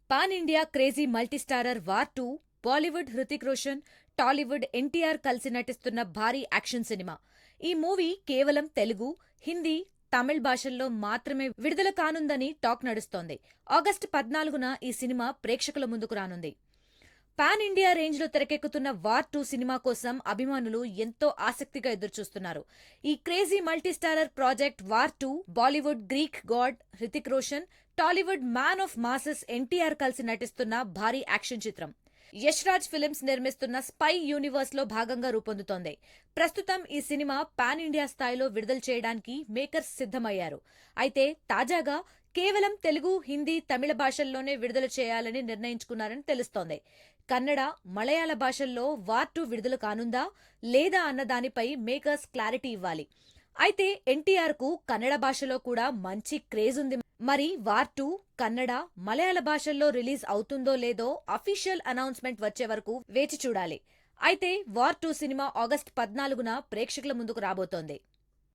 Pan India crazy multistarrer war 2 Bollywood Hrithik Roshan, Tollywood NTR కలిసి నటిస్తున్న భారీ యాక్షన్ సినిమా. ఈ మూవీ కేవలం తెలుగు, హిందీ, తమిళ్ భాషల్లో మాత్రమే విడుదల కానుందని టాక్ నడుస్తోంది. ఆగస్టు 14న ఈ సినిమా ప్రేక్షకుల ముందుకు రానుంది. పాన్ ఇండియా రేంజ్లో తెరకెక్కుతున్న వార్ 2 సినిమా కోసం అభిమానులు ఎంతో ఆసక్తిగా ఎదురుచూస్తున్నారు. ఈ crazy multistarrer project war 2 Bollywood Greek God Hrithik Roshan, Tollywood man of masses NTR కలిసి నటిస్తున్న భారీ యాక్షన్ చిత్రం. యష్ రాజ్ ఫిల్మ్స్ నిర్మిస్తున్న స్పై యూనివర్స్ లో భాగంగా రూపొందుతోంది. ప్రస్తుతం ఈ సినిమా పాన్ ఇండియా స్థాయిలో విడుదల చేయడానికి మేకర్స్ సిద్ధమయ్యారు. అయితే తాజాగా కేవలం తెలుగు, హిందీ, తమిళ భాషల్లోనే విడుదల చేయాలని నిర్ణయించుకున్నారని తెలుస్తోంది. కన్నడ, మలయాళ భాషల్లో వార్ 2 విడుదల కానుందా లేదా అన్న దానిపై మేకర్స్ క్లారిటీ ఇవ్వాలి. అయితే ఎన్టీఆర్ కు కన్నడ భాషలో కూడా మంచి క్రేజ్ ఉంది. మరి వార్ 2 కన్నడ, మలయాళ భాషల్లో రిలీజ్ అవుతుందో లేదో అఫీషియల్ అనౌన్స్మెంట్ వచ్చే వరకు వేచి చూడాలి. అయితే వార్ 2 సినిమా ఆగస్టు 14న ప్రేక్షకుల ముందుకు రాబోతోంది.